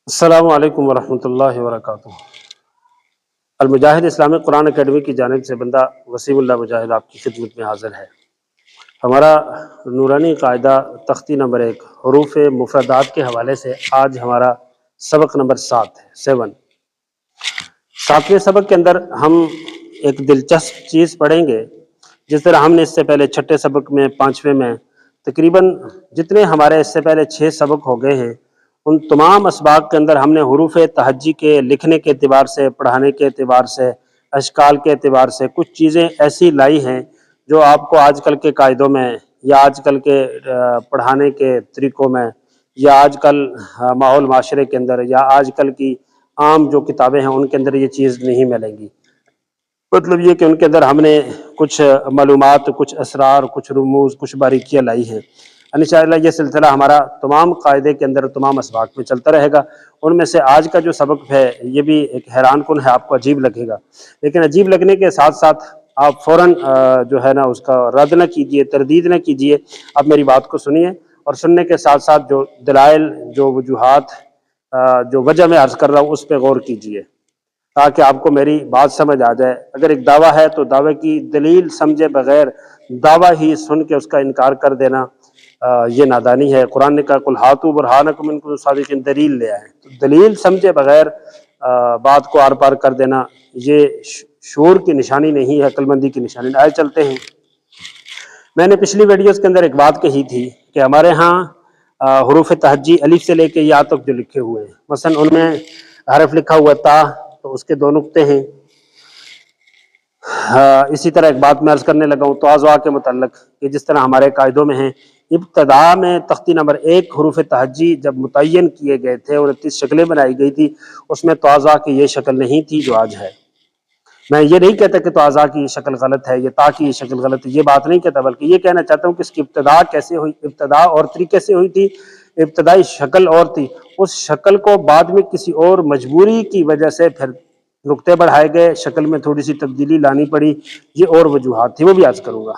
السلام علیکم ورحمۃ اللہ وبرکاتہ۔ المجاہد اسلامک قرآن اکیڈمی کی جانب سے بندہ وسیم اللہ مجاہد آپ کی خدمت میں حاضر ہے۔ ہمارا نورانی قاعدہ تختی نمبر 1 حروف مفردات کے حوالے سے آج ہمارا سبق نمبر 7 ہے 7۔ 7ویں سبق کے اندر ہم ایک دلچسپ چیز پڑھیں گے۔ جس طرح ہم نے اس سے پہلے 6 سبق میں 5ویں میں تقریباً جتنے ہمارے اس سے پہلے 6 سبق ہو گئے ہیں، ان تمام اسباق کے اندر ہم نے حروف تہجی کے لکھنے کے اعتبار سے، پڑھانے کے اعتبار سے، اشکال کے اعتبار سے کچھ چیزیں ایسی لائی ہیں جو آپ کو آج کل کے قاعدوں میں یا آج کل کے پڑھانے کے طریقوں میں یا آج کل ماحول معاشرے کے اندر یا آج کل کی عام جو کتابیں ہیں ان کے اندر یہ چیز نہیں ملیں گی۔ مطلب یہ کہ ان کے اندر ہم نے کچھ معلومات، کچھ اسرار، کچھ رموز، کچھ باریکیاں لائی ہیں۔ انشاءاللہ یہ سلسلہ ہمارا تمام قاعدے کے اندر تمام اسباق میں چلتا رہے گا۔ ان میں سے آج کا جو سبق ہے یہ بھی ایک حیران کن ہے، آپ کو عجیب لگے گا، لیکن عجیب لگنے کے ساتھ ساتھ آپ فوراً جو ہے نا اس کا رد نہ کیجیے، تردید نہ کیجیے۔ آپ میری بات کو سنیے اور سننے کے ساتھ ساتھ جو دلائل، جو وجوہات، جو وجہ میں عرض کر رہا ہوں اس پہ غور کیجیے تاکہ آپ کو میری بات سمجھ آ جائے۔ اگر ایک دعویٰ ہے تو دعوے کی دلیل سمجھے بغیر دعویٰ ہی سن کے اس کا انکار کر دینا یہ نادانی ہے۔ قرآن نے کہا قُلْ ہَاتُوا بُرْہَانَکُمْ إِن کُنتُم صَادِقِینَ، دلیل لے آئے۔ تو دلیل سمجھے بغیر بات کو آر پار کر دینا یہ شعور کی نشانی نہیں ہے، عقل مندی کی نشانی نہیں۔ آئے چلتے ہیں۔ میں نے پچھلی ویڈیوز کے اندر ایک بات کہی تھی کہ ہمارے ہاں حروف تہجی الف سے لے کے یا تک جو لکھے ہوئے ہیں، مثلا ان میں حرف لکھا ہوا تا تو اس کے 2 نقطے ہیں۔ اسی طرح ایک بات میں عرض کرنے لگا ہوں تواضع کے متعلق کہ جس طرح ہمارے قاعدوں میں ہیں، ابتدا میں تختی نمبر 1 حروف تہجی جب متعین کیے گئے تھے، 29 شکلیں بنائی گئی تھی، اس میں تواضع کی یہ شکل نہیں تھی جو آج ہے۔ میں یہ نہیں کہتا کہ تواضع کی یہ شکل غلط ہے، یہ تا کی یہ شکل غلط ہے، یہ بات نہیں کہتا، بلکہ یہ کہنا چاہتا ہوں کہ اس کی ابتدا کیسے ہوئی، ابتدا اور طریقے سے ہوئی تھی، ابتدائی شکل اور تھی، اس شکل کو بعد میں کسی اور مجبوری کی وجہ سے پھر نقطے بڑھائے گئے، شکل میں تھوڑی سی تبدیلی لانی پڑی، یہ اور وجوہات تھی، وہ بھی عرض کروں گا۔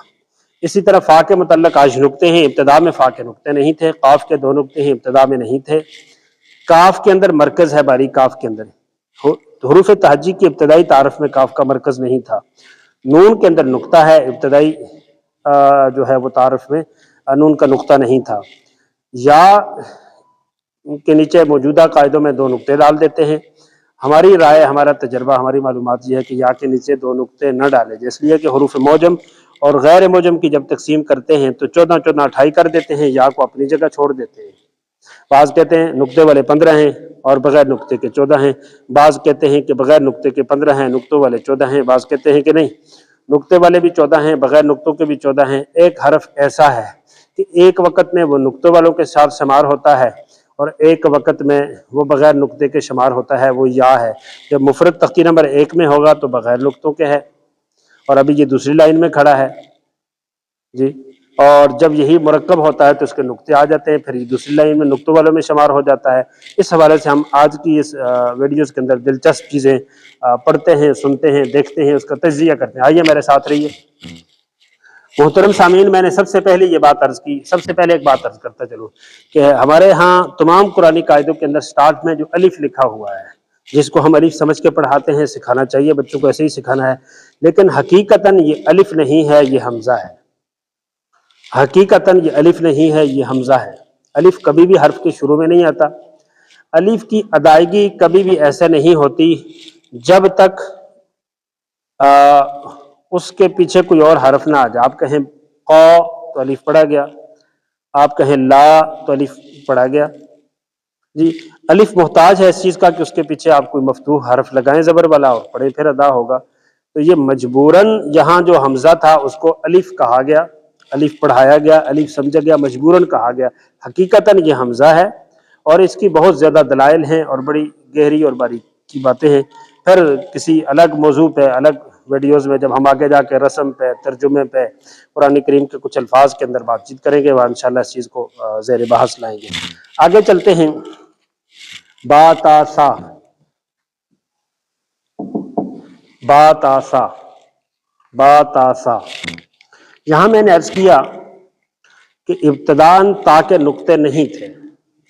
اسی طرح فا کے متعلق آج نقطے ہیں، ابتدا میں فا کے نقطے نہیں تھے، قاف کے 2 نقطے ہیں، ابتدا میں نہیں تھے۔ کاف کے اندر مرکز ہے، باریک کاف کے اندر حروف تہجی کی ابتدائی تعارف میں کاف کا مرکز نہیں تھا۔ نون کے اندر نقطہ ہے، ابتدائی جو ہے وہ تعارف میں نون کا نقطہ نہیں تھا۔ یا کے نیچے موجودہ قاعدوں میں 2 نقطے ڈال دیتے ہیں۔ ہماری رائے، ہمارا تجربہ، ہماری معلومات یہ ہے کہ یا کے نیچے 2 نقطے نہ ڈالیں، اس لیے کہ حروف موجم اور غیر موجم کی جب تقسیم کرتے ہیں تو 14 14 28 کر دیتے ہیں، یا کو اپنی جگہ چھوڑ دیتے ہیں۔ بعض کہتے ہیں نقطے والے 15 ہیں اور بغیر نقطے کے 14 ہیں، بعض کہتے ہیں کہ بغیر نقطے کے 15 ہیں، نقطوں والے 14 ہیں، بعض کہتے ہیں کہ نہیں، نقطے والے بھی 14 ہیں، بغیر نقطوں کے بھی 14 ہیں۔ ایک حرف ایسا ہے کہ ایک وقت میں وہ نقطوں والوں کے ساتھ شمار ہوتا ہے اور ایک وقت میں وہ بغیر نقطے کے شمار ہوتا ہے، وہ یا ہے۔ جب مفرد تختی نمبر 1 میں ہوگا تو بغیر نقطوں کے ہے، اور ابھی یہ دوسری لائن میں کھڑا ہے جی، اور جب یہی مرکب ہوتا ہے تو اس کے نقطے آ جاتے ہیں، پھر یہ دوسری لائن میں نقطوں والوں میں شمار ہو جاتا ہے۔ اس حوالے سے ہم آج کی اس ویڈیوز کے اندر دلچسپ چیزیں پڑھتے ہیں، سنتے ہیں، دیکھتے ہیں، اس کا تجزیہ کرتے ہیں۔ آئیے میرے ساتھ رہیے۔ محترم سامعین، میں نے سب سے پہلے یہ بات عرض کی، سب سے پہلے ایک بات عرض کرتا چلوں کہ ہمارے ہاں تمام قرآنی قاعدوں کے اندر سٹارٹ میں جو الف لکھا ہوا ہے، جس کو ہم الف سمجھ کے پڑھاتے ہیں، سکھانا چاہیے بچوں کو، ایسے ہی سکھانا ہے، لیکن حقیقتاً یہ الف نہیں ہے، یہ حمزہ ہے۔ حقیقتاً یہ الف نہیں ہے، یہ حمزہ ہے۔ الف کبھی بھی حرف کے شروع میں نہیں آتا۔ الف کی ادائیگی کبھی بھی ایسے نہیں ہوتی جب تک اس کے پیچھے کوئی اور حرف نہ آ جائے۔ آپ کہیں قا تو الف پڑھا گیا، آپ کہیں لا تو الف پڑھا گیا جی۔ الف محتاج ہے اس چیز کا کہ اس کے پیچھے آپ کوئی مفتوح حرف لگائیں زبر والا اور پڑھیں، پھر ادا ہوگا۔ تو یہ مجبوراً یہاں جو حمزہ تھا اس کو الف کہا گیا، الف پڑھایا گیا، الف سمجھا گیا، مجبوراً کہا گیا۔ حقیقتاً یہ حمزہ ہے اور اس کی بہت زیادہ دلائل ہیں اور بڑی گہری اور باریک کی باتیں ہیں۔ پھر کسی الگ موضوع پہ، الگ ویڈیوز میں جب ہم آگے جا کے رسم پہ، ترجمے پہ، قرآن کریم کے کچھ الفاظ کے اندر بات چیت کریں گے، وہاں انشاءاللہ اس چیز کو زیر بحث لائیں گے۔ آگے چلتے ہیں۔ با تا سا، با تا سا، با تا سا۔ یہاں میں نے عرض کیا کہ ابتداً تا کے نقطے نہیں تھے،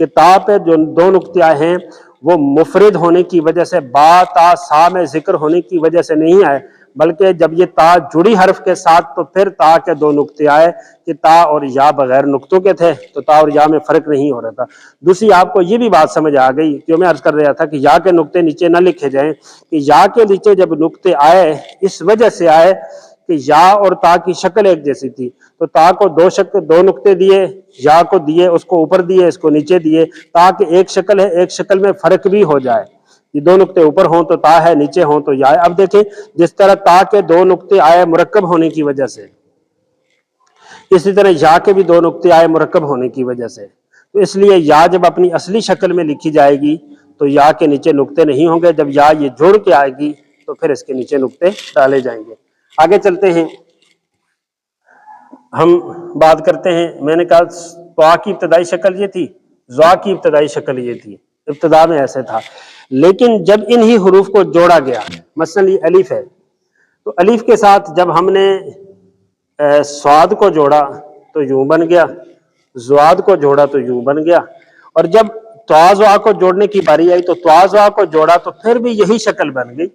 کہ تا پہ جو دو نقطے آئے ہیں وہ مفرد ہونے کی وجہ سے، با تا سا میں ذکر ہونے کی وجہ سے نہیں آئے، بلکہ جب یہ تا جڑی حرف کے ساتھ تو پھر تا کے دو نقطے آئے کہ تا اور یا بغیر نقطوں کے تھے تو تا اور یا میں فرق نہیں ہو رہا تھا۔ دوسری آپ کو یہ بھی بات سمجھ آ گئی جو میں عرض کر رہا تھا کہ یا کے نقطے نیچے نہ لکھے جائیں، کہ یا کے نیچے جب نقطے آئے اس وجہ سے آئے کہ یا اور تا کی شکل ایک جیسی تھی، تو تا کو دو نقطے دیے، یا کو دیے، اس کو اوپر دیے، اس کو نیچے دیے، تاکہ ایک شکل ہے، ایک شکل میں فرق بھی ہو جائے، یہ دو نقطے اوپر ہوں تو تا ہے، نیچے ہوں تو یا ہے۔ اب دیکھیں جس طرح تا کے دو نقطے آئے مرکب ہونے کی وجہ سے، اسی طرح یا کے بھی دو نقطے آئے مرکب ہونے کی وجہ سے، تو اس لیے یا جب اپنی اصلی شکل میں لکھی جائے گی تو یا کے نیچے نقطے نہیں ہوں گے، جب یا یہ جوڑ کے آئے گی تو پھر اس کے نیچے نقطے ڈالے جائیں گے۔ آگے چلتے ہیں، ہم بات کرتے ہیں، میں نے کہا طا کی ابتدائی شکل یہ تھی، ظا کی ابتدائی شکل یہ تھی، ابتدا میں ایسے تھا، لیکن جب انہی حروف کو جوڑا گیا، مثلا یہ الف ہے تو الف کے ساتھ جب ہم نے صاد کو جوڑا تو یوں بن گیا، زواد کو جوڑا تو یوں بن گیا، اور جب طا ظا کو جوڑنے کی باری آئی تو طا ظا کو جوڑا تو پھر بھی یہی شکل بن گئی۔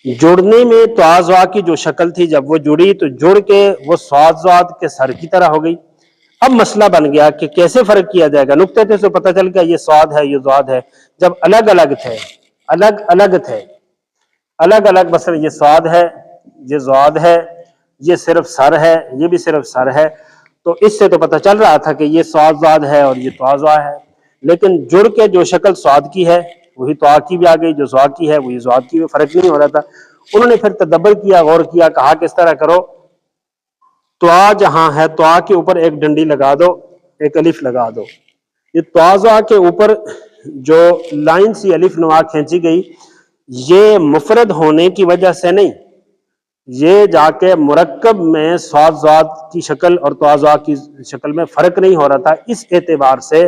جڑنے میں طا ظا کی جو شکل تھی جب وہ جڑی تو جڑ کے وہ صاد زاد کے سر کی طرح ہو گئی۔ اب مسئلہ بن گیا کہ کیسے فرق کیا جائے گا، نقطے تھے تو پتہ چل گیا یہ صاد ہے یہ زاد ہے، جب الگ الگ تھے الگ الگ مثلا یہ صاد ہے یہ زاد ہے یہ صرف سر ہے یہ بھی صرف سر ہے، تو اس سے تو پتہ چل رہا تھا کہ یہ صاد زاد ہے اور یہ طا ظا ہے، لیکن جڑ کے جو شکل صاد کی ہے وہی طا کی بھی آ گئی، جو زا کی ہے وہی زاد کی بھی، فرق نہیں ہو رہا تھا۔ انہوں نے پھر تدبر کیا، غور کیا، کہا کس طرح کرو، طا جہاں ہے طا کے اوپر ایک ڈنڈی لگا دو، ایک الف لگا دو، یہ طا ظا کے اوپر جو لائن سی الف نما کھینچی گئی یہ مفرد ہونے کی وجہ سے نہیں، یہ جا کے مرکب میں صاد زاد کی شکل اور طا ظا کی شکل میں فرق نہیں ہو رہا تھا، اس اعتبار سے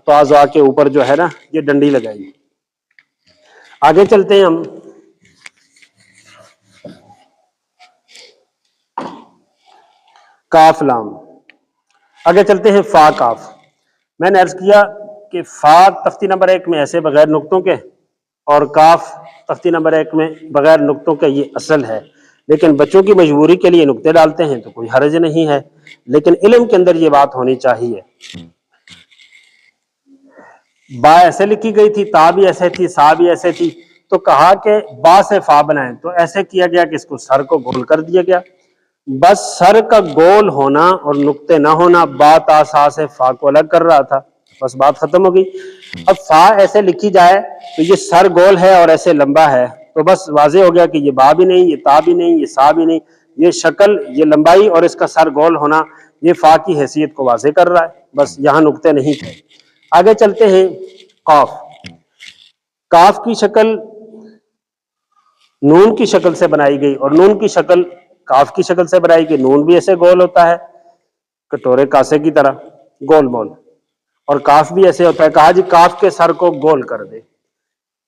طا ظا کے اوپر جو ہے نا یہ ڈنڈی لگائی۔ آگے چلتے ہیں ہم، کاف لام، آگے چلتے ہیں فا کاف۔ میں نے عرض کیا کہ فا تختی نمبر 1 میں ایسے بغیر نقطوں کے اور کاف تختی نمبر 1 میں بغیر نقطوں کے، یہ اصل ہے، لیکن بچوں کی مجبوری کے لیے نقطے ڈالتے ہیں تو کوئی حرج نہیں ہے، لیکن علم کے اندر یہ بات ہونی چاہیے۔ با ایسے لکھی گئی تھی، تا بھی ایسے تھی، سا بھی ایسے تھی، تو کہا کہ با سے فا بنائیں، تو ایسے کیا گیا کہ اس کو سر کو گول کر دیا گیا، بس سر کا گول ہونا اور نقطے نہ ہونا با تا سا سے فا کو الگ کر رہا تھا، بس بات ختم ہو گئی۔ اب فا ایسے لکھی جائے تو یہ سر گول ہے اور ایسے لمبا ہے، تو بس واضح ہو گیا کہ یہ با بھی نہیں، یہ تا بھی نہیں، یہ سا بھی نہیں، یہ شکل، یہ لمبائی اور اس کا سر گول ہونا یہ فا کی حیثیت کو واضح کر رہا ہے، بس یہاں نقطے نہیں تھے۔ آگے چلتے ہیں، قاف، کاف کی شکل نون کی شکل سے بنائی گئی اور نون کی شکل کاف کی شکل سے بنائی گئی، نون بھی ایسے گول ہوتا ہے کٹورے کاسے کی طرح گول مول، اور کاف بھی ایسے ہوتا ہے، کہا جی کاف کے سر کو گول کر دے۔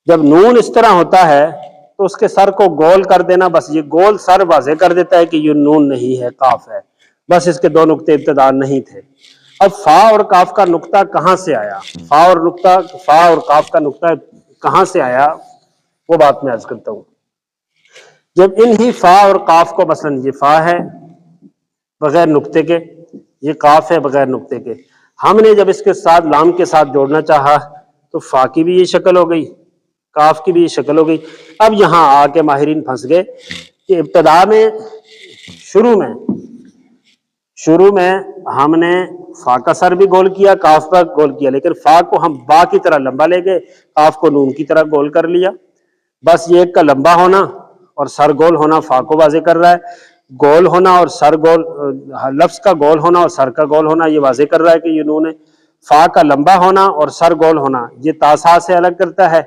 جب نون اس طرح ہوتا ہے تو اس کے سر کو گول کر دینا، بس یہ گول سر واضح کر دیتا ہے کہ یہ نون نہیں ہے، کاف ہے، بس اس کے دو نقطے ابتدا نہیں تھے۔ اب فا اور کاف کا نقطہ کہاں سے آیا، فا اور کاف کا نقطہ کہاں سے آیا، وہ بات میں عرض کرتا ہوں۔ جب انہی فا اور کاف کو، مثلا یہ فا ہے بغیر نقطے کے، یہ کاف ہے بغیر نقطے کے، ہم نے جب اس کے ساتھ لام کے ساتھ جوڑنا چاہا تو فا کی بھی یہ شکل ہو گئی، کاف کی بھی یہ شکل ہو گئی۔ اب یہاں آ کے ماہرین پھنس گئے کہ ابتدا میں شروع میں ہم نے فا کا سر بھی گول کیا، کاف کا گول کیا، لیکن فا کو ہم با کی طرح لمبا لے گئے، کاف کو نون کی طرح گول کر لیا، بس یہ ایک کا لمبا ہونا اور سر گول ہونا فا کو واضح کر رہا ہے، گول ہونا اور سر گول، لفظ کا گول ہونا اور سر کا گول ہونا یہ واضح کر رہا ہے کہ یہ نون ہے۔ فا کا لمبا ہونا اور سر گول ہونا یہ تاسا سے الگ کرتا ہے،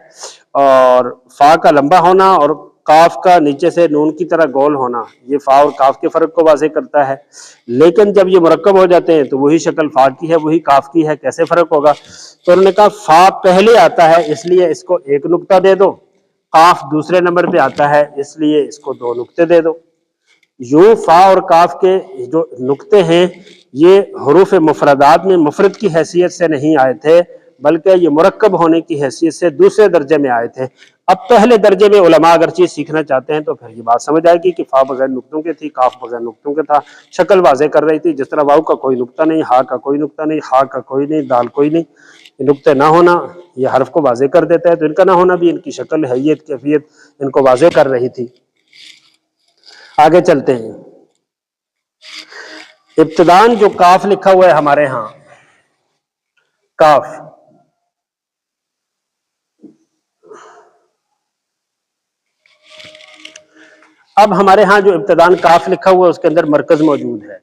اور فا کا لمبا ہونا اور کاف کا نیچے سے نون کی طرح گول ہونا یہ فا اور کاف کے فرق کو واضح کرتا ہے، لیکن جب یہ مرکب ہو جاتے ہیں تو وہی شکل فا کی ہے وہی کاف کی ہے، کیسے فرق ہوگا؟ تو انہوں نے کہا فا پہلے آتا ہے اس لیے اس کو ایک نقطہ دے دو، کاف دوسرے نمبر پہ آتا ہے اس لیے اس کو دو نقطے دے دو۔ یوں فا اور کاف کے جو نقطے ہیں یہ حروف مفردات میں مفرد کی حیثیت سے نہیں آئے تھے، بلکہ یہ مرکب ہونے کی حیثیت سے دوسرے درجے میں آئے تھے۔ اب پہلے درجے میں علماء اگر چیز سیکھنا چاہتے ہیں تو پھر یہ بات سمجھ آئے گی کہ فا بغیر نقطوں کے تھی، کاف بغیر نقطوں کے تھا، شکل واضح کر رہی تھی، جس طرح واو کا کوئی نقطہ نہیں، ہا کا کوئی نقطہ نہیں، ہا کا کوئی نہیں، دال کوئی نہیں، یہ نقطے نہ ہونا یہ حرف کو واضح کر دیتا ہے، تو ان کا نہ ہونا بھی ان کی شکل، حیت، کیفیت ان کو واضح کر رہی تھی۔ آگے چلتے ہیں۔ ابتدان جو کاف لکھا ہوا ہے ہمارے ہاں، کاف، اب ہمارے ہاں جو ابتدان کاف لکھا ہوا ہے اس کے اندر مرکز موجود ہے۔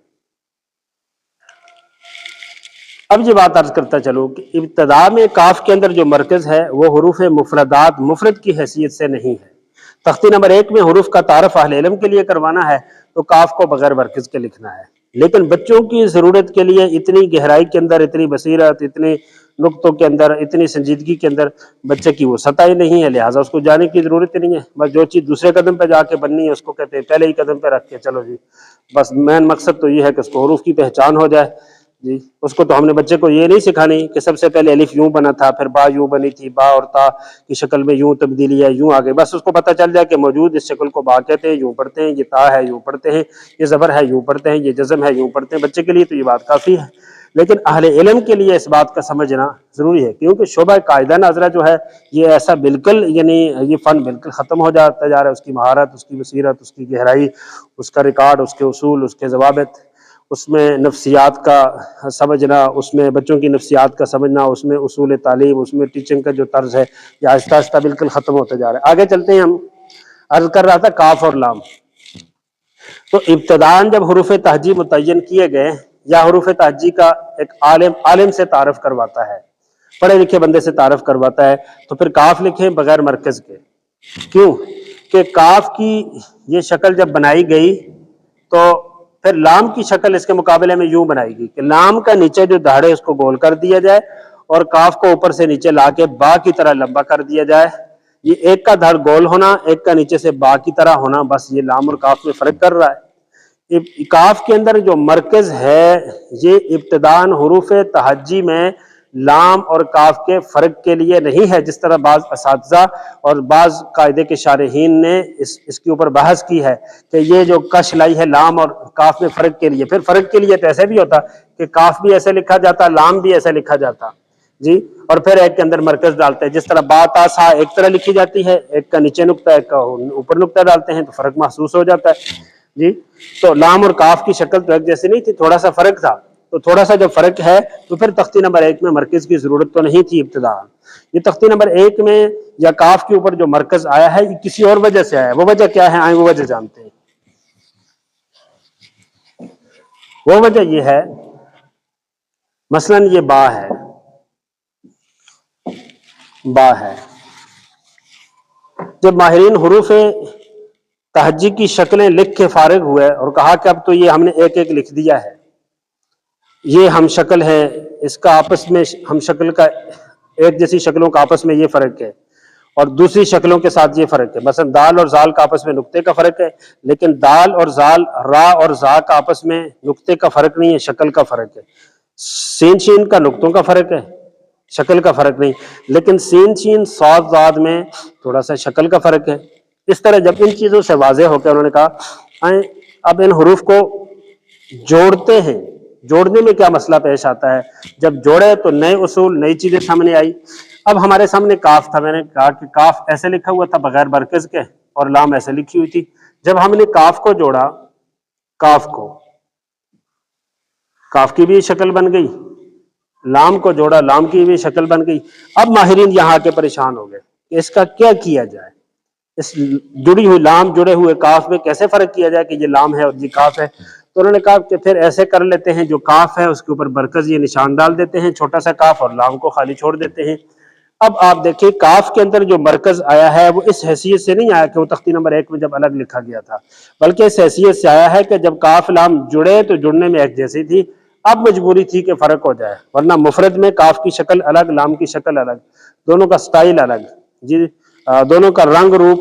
اب یہ بات عرض کرتا چلو کہ ابتدا میں کاف کے اندر جو مرکز ہے وہ حروف مفردات مفرد کی حیثیت سے نہیں ہے۔ تختی نمبر 1 میں حروف کا تعارف اہل علم کے لیے کروانا ہے تو کاف کو بغیر مرکز کے لکھنا ہے، لیکن بچوں کی ضرورت کے لیے اتنی گہرائی کے اندر، اتنی بصیرت، اتنے نقطوں کے اندر، اتنی سنجیدگی کے اندر بچے کی وہ سطح ہی نہیں ہے، لہٰذا اس کو جانے کی ضرورت ہی نہیں ہے۔ بس جو چیز دوسرے قدم پہ جا کے بننی ہے اس کو کہتے ہیں پہلے ہی قدم پہ رکھ کے چلو جی، بس مین مقصد تو یہ ہے کہ اس کو حروف کی پہچان ہو جائے جی۔ اس کو تو ہم نے بچے کو یہ نہیں سکھانی کہ سب سے پہلے الف یوں بنا تھا، پھر با یوں بنی تھی، با اور تا کی شکل میں یوں تبدیلی ہے، یوں آگے، بس اس کو پتہ چل جائے کہ موجود اس شکل کو با کہتے ہیں، یوں پڑھتے ہیں، یہ تا ہے یوں پڑھتے ہیں، یہ زبر ہے یوں پڑھتے ہیں، یہ جزم ہے یوں پڑھتے ہیں۔ بچے کے لیے تو یہ بات کافی ہے، لیکن اہل علم کے لیے اس بات کا سمجھنا ضروری ہے، کیونکہ شعبہ قاعدہ ناظرہ جو ہے یہ ایسا بالکل، یعنی یہ فن بالکل ختم ہو جاتا جا رہا ہے، اس کی مہارت، اس کی بصیرت، اس کی گہرائی، اس کا ریکارڈ، اس کے اصول، اس کے ضوابط، اس میں نفسیات کا سمجھنا، اس میں بچوں کی نفسیات کا سمجھنا، اس میں اصول تعلیم، اس میں ٹیچنگ کا جو طرز ہے یہ آہستہ آہستہ بالکل ختم ہوتا جا رہا ہے۔ آگے چلتے ہیں۔ ہم عرض کر رہا تھا کاف اور لام، تو ابتداً جب حروف تہجی متعین کیے گئے یا حروف تہجی کا ایک عالم سے تعارف کرواتا ہے، پڑھے لکھے بندے سے تعارف کرواتا ہے، تو پھر کاف لکھیں بغیر مرکز کے۔ کیوں کہ کاف کی یہ شکل جب بنائی گئی تو پھر لام کی شکل اس کے مقابلے میں یوں بنائی گئی کہ لام کا نیچے جو دھڑ ہے اس کو گول کر دیا جائے اور کاف کو اوپر سے نیچے لا کے با کی طرح لمبا کر دیا جائے۔ یہ ایک کا دھڑ گول ہونا، ایک کا نیچے سے با کی طرح ہونا، بس یہ لام اور کاف میں فرق کر رہا ہے۔ کاف کے اندر جو مرکز ہے یہ ابتداً حروف تہجی میں لام اور کاف کے فرق کے لیے نہیں ہے، جس طرح بعض اساتذہ اور بعض قاعدے کے شارحین نے اس کے اوپر بحث کی ہے کہ یہ جو کش لائی ہے لام اور کاف میں فرق کے لیے، پھر فرق کے لیے تو ایسے بھی ہوتا کہ کاف بھی ایسے لکھا جاتا، لام بھی ایسے لکھا جاتا جی، اور پھر ایک کے اندر مرکز ڈالتے ہیں، جس طرح با تا سا ایک طرح لکھی جاتی ہے، ایک کا نیچے نقطہ ایک کا اوپر نقطہ ڈالتے ہیں تو فرق محسوس ہو جاتا ہے جی۔ تو لام اور کاف کی شکل تو ایک جیسی نہیں تھی، تھوڑا سا فرق تھا، تو تھوڑا سا جب فرق ہے تو پھر تختی نمبر 1 میں مرکز کی ضرورت تو نہیں تھی ابتدا۔ یہ تختی نمبر 1 میں یا کاف کے اوپر جو مرکز آیا ہے یہ کسی اور وجہ سے آیا ہے، وہ وجہ کیا ہے آئیں وہ وجہ جانتے ہیں۔ وہ وجہ یہ ہے، مثلا یہ با ہے، با ہے، جب ماہرین حروف تہجی کی شکلیں لکھ کے فارغ ہوئے اور کہا کہ اب تو یہ ہم نے ایک ایک لکھ دیا ہے، یہ ہم شکل ہے، اس کا آپس میں ہم شکل کا ایک جیسی شکلوں کا آپس میں یہ فرق ہے اور دوسری شکلوں کے ساتھ یہ فرق ہے، مثلا دال اور زال کا آپس میں نقطے کا فرق ہے، لیکن دال اور زال، را اور زا کا آپس میں نقطے کا فرق نہیں ہے، شکل کا فرق ہے۔ سین شین کا نقطوں کا فرق ہے، شکل کا فرق نہیں، لیکن سین شین صاد زاد میں تھوڑا سا شکل کا فرق ہے۔ اس طرح جب ان چیزوں سے واضح ہو کے انہوں نے کہا اب ان حروف کو جوڑتے ہیں، جوڑنے میں کیا مسئلہ پیش آتا ہے، جب جوڑے تو نئے اصول، نئی چیزیں سامنے آئی۔ اب ہمارے سامنے کاف تھا، میں نے کہا کہ کاف ایسے لکھا ہوا تھا بغیر مرکز کے اور لام ایسے لکھی ہوئی تھی، جب ہم نے کاف کو جوڑا، کاف کی بھی شکل بن گئی، لام کو جوڑا، لام کی بھی شکل بن گئی۔ اب ماہرین یہاں آ کے پریشان ہو گئے کہ اس کا کیا کیا جائے، اس جڑی ہوئی لام جڑے ہوئے کاف میں کیسے فرق کیا جائے کہ یہ لام ہے اور یہ کاف ہے۔ تو انہوں نے کہا کہ پھر ایسے کر لیتے ہیں، جو کاف ہے اس کے اوپر مرکز یہ نشان ڈال دیتے ہیں چھوٹا سا کاف، اور لام کو خالی چھوڑ دیتے ہیں۔ اب آپ دیکھیں کاف کے اندر جو مرکز آیا ہے وہ اس حیثیت سے نہیں آیا کہ وہ تختی نمبر 1 میں جب الگ لکھا گیا تھا، بلکہ اس حیثیت سے آیا ہے کہ جب کاف لام جڑے تو جڑنے میں ایک جیسی تھی، اب مجبوری تھی کہ فرق ہو جائے، ورنہ مفرد میں کاف کی شکل الگ، لام کی شکل الگ، دونوں کا سٹائل الگ جی، دونوں کا رنگ روپ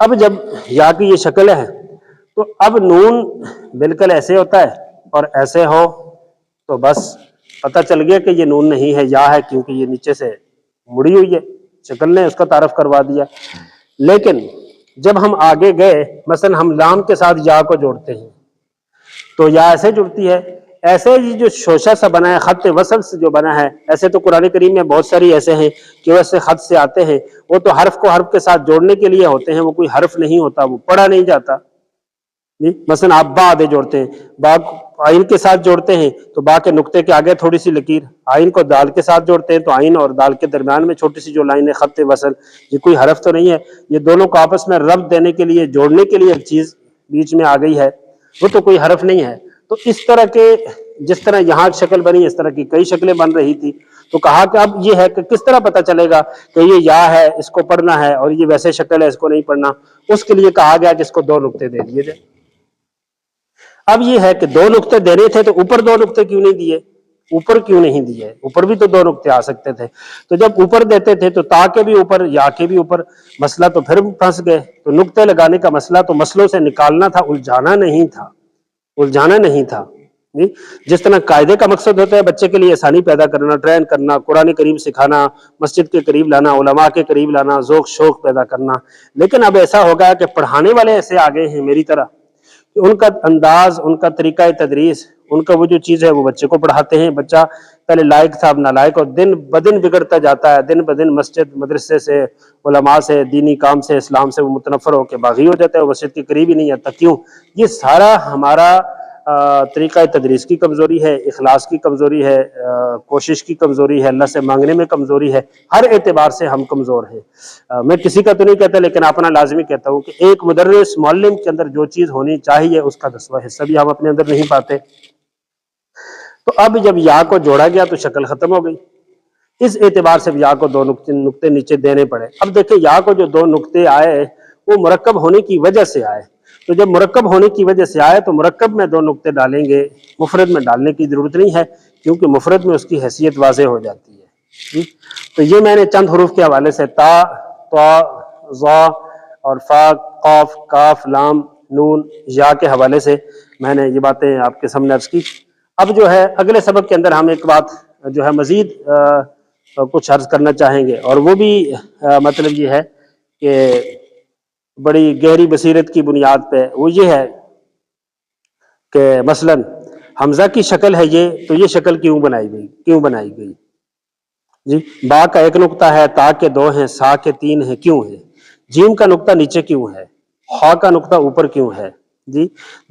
اب جب یا کی یہ شکل ہے تو اب نون بالکل ایسے ہوتا ہے اور ایسے ہو تو بس پتہ چل گیا کہ یہ نون نہیں ہے، یا ہے، کیونکہ یہ نیچے سے مڑی ہوئی ہے، شکل نے اس کا تعارف کروا دیا۔ لیکن جب ہم آگے گئے، مثلا ہم لام کے ساتھ یا کو جوڑتے ہیں تو یا ایسے جڑتی ہے، ایسے ہی جو شوشہ سا بنا ہے، خط وصل سے جو بنا ہے، ایسے تو قرآن کریم میں بہت ساری ایسے ہیں کہ ویسے خط سے آتے ہیں، وہ تو حرف کو حرف کے ساتھ جوڑنے کے لیے ہوتے ہیں، وہ کوئی حرف نہیں ہوتا، وہ پڑھا نہیں جاتا جی۔ مثلا آپ با آدھے جوڑتے ہیں، با آئین کے ساتھ جوڑتے ہیں تو با کے نقطے کے آگے تھوڑی سی لکیر، آئین کو دال کے ساتھ جوڑتے ہیں تو آئین اور دال کے درمیان میں چھوٹی سی جو لائن ہے خط وصل، یہ کوئی حرف تو نہیں ہے، یہ دونوں کو آپس میں ربط دینے کے لیے، جوڑنے کے لیے ایک چیز بیچ میں آ گئی ہے، وہ تو کوئی حرف نہیں ہے۔ تو اس طرح کے، جس طرح یہاں شکل بنی اس طرح کی کئی شکلیں بن رہی تھی، تو کہا کہ اب یہ ہے کہ کس طرح پتہ چلے گا کہ یہ یا ہے، اس کو پڑھنا ہے، اور یہ ویسے شکل ہے، اس کو نہیں پڑھنا۔ اس کے لیے کہا گیا کہ اس کو 2 نقطے دے دیے جائیں۔ اب یہ ہے کہ 2 نقطے دینے تھے تو اوپر 2 نقطے کیوں نہیں دیے؟ اوپر کیوں نہیں دیے؟ اوپر بھی تو 2 نقطے آ سکتے تھے۔ تو جب اوپر دیتے تھے تو تا کے بھی اوپر، یا کے بھی اوپر، مسئلہ تو پھر پھنس گئے۔ تو نقطے لگانے کا مسئلہ تو مسئلوں سے نکالنا تھا، الجھانا نہیں تھا، الجھانا نہیں تھا جی۔ جس طرح قاعدے کا مقصد ہوتا ہے بچے کے لیے آسانی پیدا کرنا، ٹرین کرنا، قرآن کریم سکھانا، مسجد کے قریب لانا، علماء کے قریب لانا، ذوق شوق پیدا کرنا، لیکن اب ایسا ہو گیا کہ پڑھانے والے ایسے آگے ہیں میری طرح کہ ان کا انداز، ان کا طریقہ تدریس، ان کا وہ جو چیز ہے وہ بچے کو پڑھاتے ہیں۔ بچہ پہلے لائق تھا، اب نالائق، اور دن بدن بگڑتا جاتا ہے، دن بدن مسجد مدرسے سے، علماء سے، دینی کام سے، اسلام سے وہ متنفر ہو کے باغی ہو جاتا ہے، وہ مسجد کے قریب ہی نہیں آتا۔ کیوں؟ یہ سارا ہمارا طریقہ تدریس کی کمزوری ہے، اخلاص کی کمزوری ہے، کوشش کی کمزوری ہے، اللہ سے مانگنے میں کمزوری ہے، ہر اعتبار سے ہم کمزور ہیں۔ میں کسی کا تو نہیں کہتا لیکن اپنا لازمی کہتا ہوں کہ ایک مدرس معلم کے اندر جو چیز ہونی چاہیے اس کا 10واں حصہ بھی ہم اپنے اندر نہیں پاتے۔ تو اب جب یا کو جوڑا گیا تو شکل ختم ہو گئی، اس اعتبار سے یا کو 2 نقطے نیچے دینے پڑے۔ اب دیکھیں یا کو جو 2 نقطے آئے وہ مرکب ہونے کی وجہ سے آئے، تو جب مرکب ہونے کی وجہ سے آئے تو مرکب میں 2 نقطے ڈالیں گے، مفرد میں ڈالنے کی ضرورت نہیں ہے کیونکہ مفرد میں اس کی حیثیت واضح ہو جاتی ہے جی۔ تو یہ میں نے چند حروف کے حوالے سے تا، طا، ظا اور فا، قاف، کاف، لام، نون، یا کے حوالے سے میں نے یہ باتیں آپ کے سامنے عرض کی۔ اب جو ہے اگلے سبق کے اندر ہم ایک بات جو ہے مزید کچھ عرض کرنا چاہیں گے، اور وہ بھی مطلب یہ ہے کہ بڑی گہری بصیرت کی بنیاد پہ، وہ یہ ہے کہ مثلا حمزہ کی شکل ہے یہ، تو یہ شکل کیوں بنائی گئی جی۔ با کا 1 نقطہ ہے، تا کے 2 ہیں، سا کے 3 ہیں، کیوں ہے؟ جیم کا نقطہ نیچے کیوں ہے؟ خا کا نقطہ اوپر کیوں ہے جی؟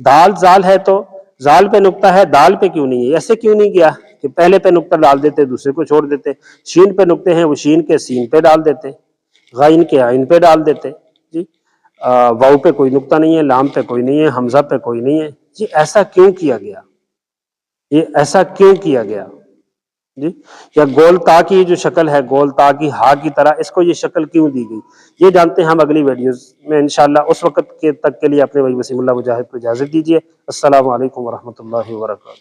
دال زال ہے تو زال پہ نقطہ ہے، دال پہ کیوں نہیں ہے؟ ایسے کیوں نہیں گیا کہ پہلے پہ نقطہ ڈال دیتے دوسرے کو چھوڑ دیتے؟ شین پہ نقطے ہیں، وہ شین کے سین پہ ڈال دیتے، غین کے عین پہ ڈال دیتے جی۔ واو پہ کوئی نقطہ نہیں ہے، لام پہ کوئی نہیں ہے، حمزہ پہ کوئی نہیں ہے جی۔ ایسا کیوں کیا گیا؟ یہ ایسا کیوں کیا گیا جی؟ یا گول تا کی جو شکل ہے، گول تا کی ہا کی طرح، اس کو یہ شکل کیوں دی گئی؟ یہ جانتے ہیں ہم اگلی ویڈیوز میں انشاءاللہ۔ اس وقت کے تک کے لیے اپنے بھائی وسیم اللہ مجاہد کو اجازت دیجیے۔ السلام علیکم ورحمۃ اللہ وبرکاتہ۔